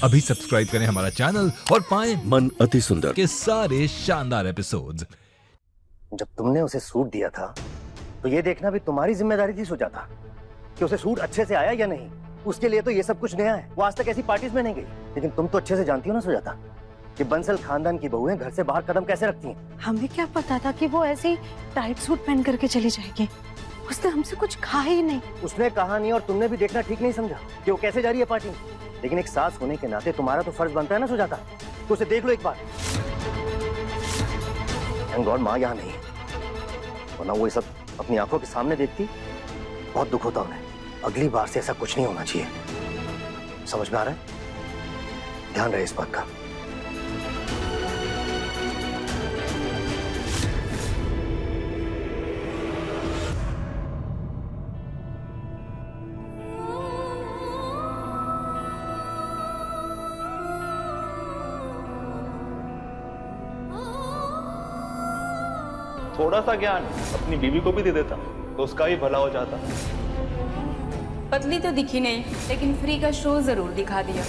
अभी सब्सक्राइब करें हमारा चैनल और पाएं मन अति सुंदर के सारे शानदार एपिसोड्स। जब तुमने उसे सूट दिया था तो ये देखना भी तुम्हारी जिम्मेदारी थी सुजाता कि उसे सूट अच्छे से आया या नहीं। उसके लिए तो ये सब कुछ नया है। वो आज तक ऐसी पार्टीज में नहीं गई। लेकिन तुम तो अच्छे से जानती हो ना सुजाता कि बंसल खानदान की बहुएं घर से बाहर कदम कैसे रखती हैं। हमें क्या पता था कि वो ऐसे ही टाइट सूट पहन करके चली जाएगी। उसने हमसे कुछ कहा ही नहीं। उसने कहा नहीं और तुमने भी देखना ठीक नहीं समझा कि वो कैसे जा रही है पार्टी में। लेकिन एक सास होने के नाते तुम्हारा तो फर्ज बनता है ना सुजाता, तो उसे देख लो एक बार। थैंक गॉड माँ यहाँ नहीं, वरना वो ये सब अपनी आंखों के सामने देखती। बहुत दुख होता उन्हें। अगली बार से ऐसा कुछ नहीं होना चाहिए। समझ में आ रहा है? ध्यान रहे इस बात का। थोड़ा सा ज्ञान अपनी बीवी को भी दे देता तो उसका भी भला हो जाता। पतली तो दिखी नहीं, लेकिन फ्री का शो जरूर दिखा दिया।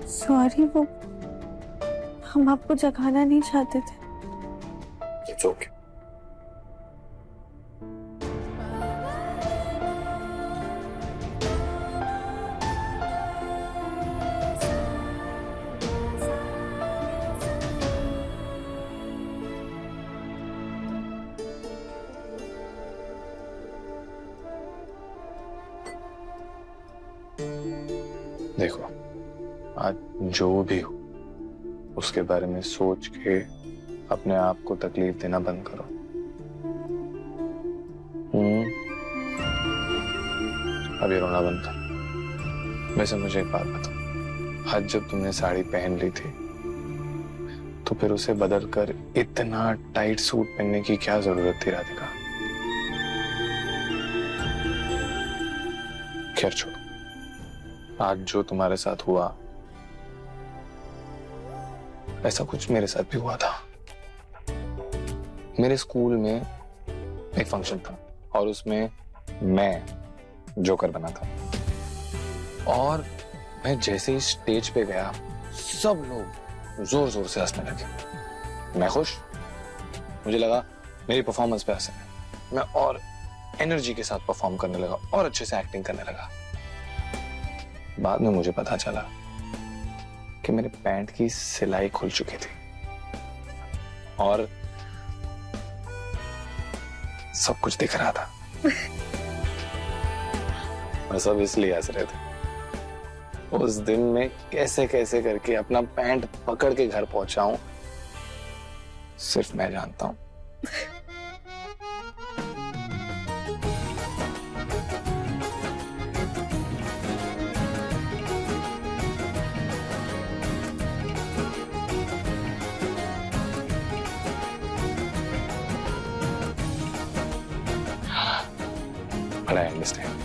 सॉरी, वो हम आपको जगाना नहीं चाहते थे। It's okay. देखो, आज जो भी हो उसके बारे में सोच के अपने आप को तकलीफ देना बंद करो। अभी रोना बंद करो। वैसे मुझे एक बात बताओ, आज जब तुमने साड़ी पहन ली थी तो फिर उसे बदलकर इतना टाइट सूट पहनने की क्या जरूरत थी राधिका? खैर छोड़ो, आज जो तुम्हारे साथ हुआ ऐसा कुछ मेरे साथ भी हुआ था। मेरे स्कूल में एक फंक्शन था और उसमें मैं जोकर बना था और मैं जैसे ही स्टेज पे गया सब लोग जोर जोर से हंसने लगे। मैं खुश, मुझे लगा मेरी परफॉर्मेंस पे हंसे। मैं और एनर्जी के साथ परफॉर्म करने लगा और अच्छे से एक्टिंग करने लगा। बाद में मुझे पता चला कि मेरे पैंट की सिलाई खुल चुकी थी और सब कुछ दिख रहा था। और सब इसलिए हंस रहे थे। उस दिन मैं कैसे कैसे करके अपना पैंट पकड़ के घर पहुंचा हूं सिर्फ मैं जानता हूं। But I understand.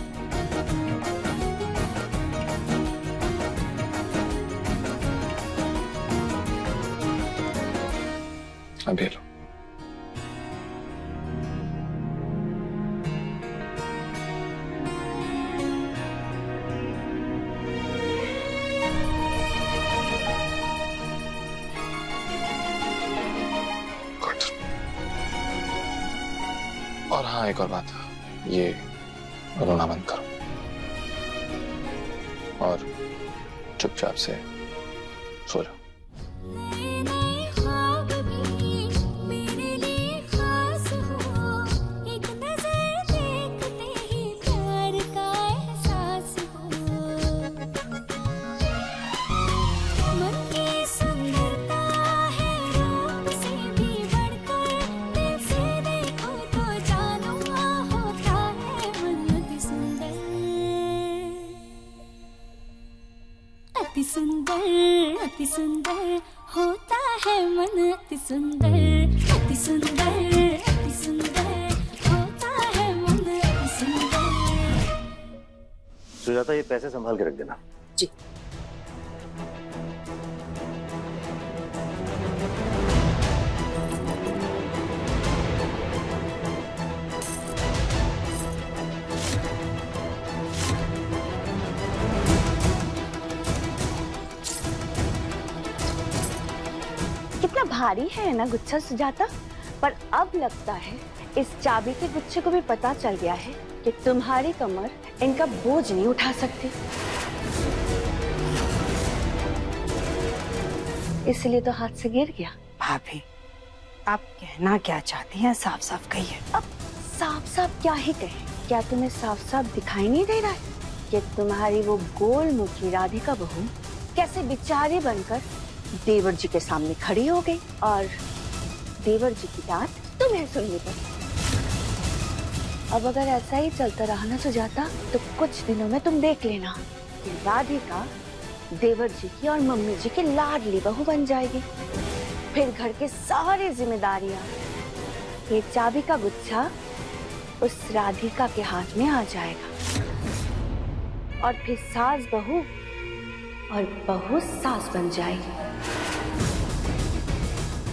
अभी लो। Good. और हाँ, एक और बात, ये रोना बंद करो और चुपचाप से सो जाओ। अति सुंदर होता है मन, अति सुंदर, अति सुंदर, अति सुंदर होता है मन, अति सुंदर। सुजाता, ये पैसे संभाल के रख देना। जी। कितना भारी है ना गुच्छा सुजाता, पर अब लगता है इस चाबी के गुच्छे को भी पता चल गया है कि तुम्हारी कमर इनका बोझ नहीं उठा सकती, इसलिए तो हाथ से गिर गया। भाभी, आप कहना क्या चाहती हैं? साफ साफ कहिए। अब साफ साफ क्या ही कहें? क्या तुम्हें साफ साफ दिखाई नहीं दे रहा है कि तुम्हारी वो गोल मुखी राधिका बहू कैसे बिचारी बनकर देवर जी के सामने खड़ी हो गई और देवर जी की डांट तुम्हें सुननी पड़ी। अब अगर ऐसा ही चलता रहा ना सुजाता, तो कुछ दिनों में तुम देख लेना कि राधिका देवर जी की और मम्मी जी की लाडली बहू बन जाएगी। फिर घर के सारी जिम्मेदारियां, ये चाबी का गुच्छा उस राधिका के हाथ में आ जाएगा और फिर सास बहू और बहू सास बन जाएगी।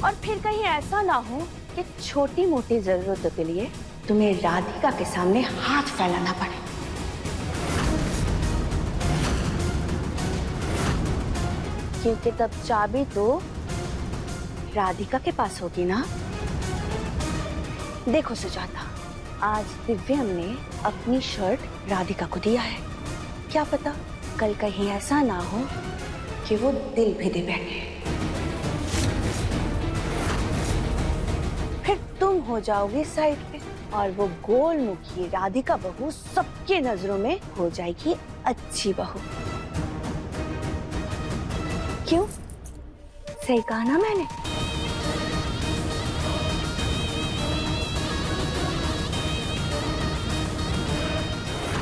और फिर कहीं ऐसा ना हो कि छोटी मोटी जरूरतों के लिए तुम्हें राधिका के सामने हाथ फैलाना पड़े। क्योंकि तब चाबी तो राधिका के पास होगी ना। देखो सुजाता, आज दिव्यम ने अपनी शर्ट राधिका को दिया है। क्या पता कल कहीं ऐसा ना हो कि वो दिल भी दे बैठे, फिर तुम हो जाओगी साइड पे और वो गोल मुखी राधिका बहू सबकी नजरों में हो जाएगी अच्छी बहू। क्यों? सही कहा ना मैंने?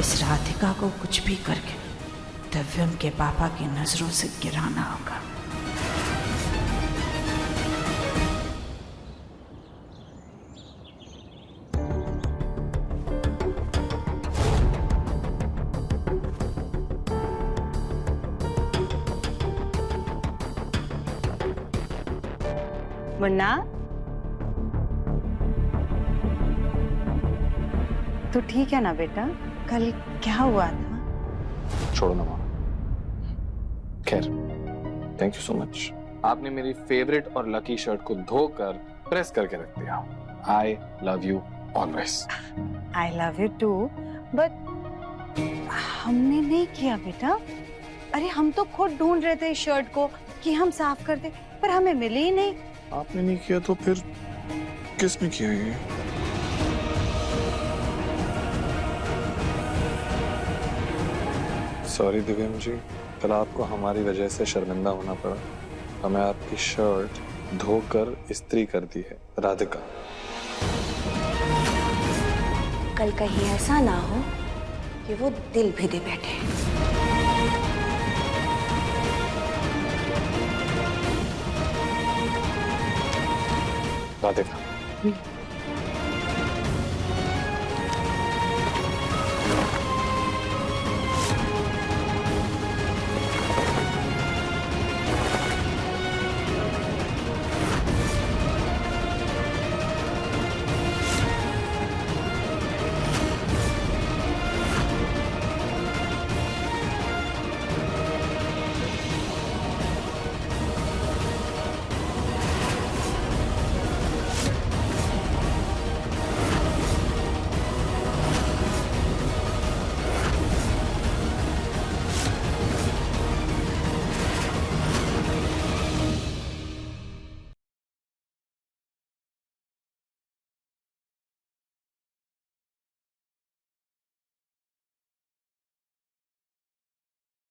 इस राधिका को कुछ भी करके दिव्यम के पापा की नजरों से गिराना होगा। मुन्ना, तू ठीक है ना बेटा? कल क्या हुआ था? छोड़ो ना माँ। खैर, थैंक यू सो मच। आपने मेरी फेवरेट और लकी शर्ट को धोकर प्रेस करके रख दिया। I love you always. I love you too, but हमने नहीं किया बेटा। अरे हम तो खुद ढूंढ रहे थे इस शर्ट को कि हम साफ कर दे, पर हमें मिली ही नहीं। आपने नहीं किया तो फिर किसने किया ये? सॉरी दिव्यम जी, कल आपको हमारी वजह से शर्मिंदा होना पड़ा। हमें आपकी शर्ट धोकर इस्त्री कर दी है राधिका। कल कहीं ऐसा ना हो कि वो दिल भी दे बैठे। राधिका,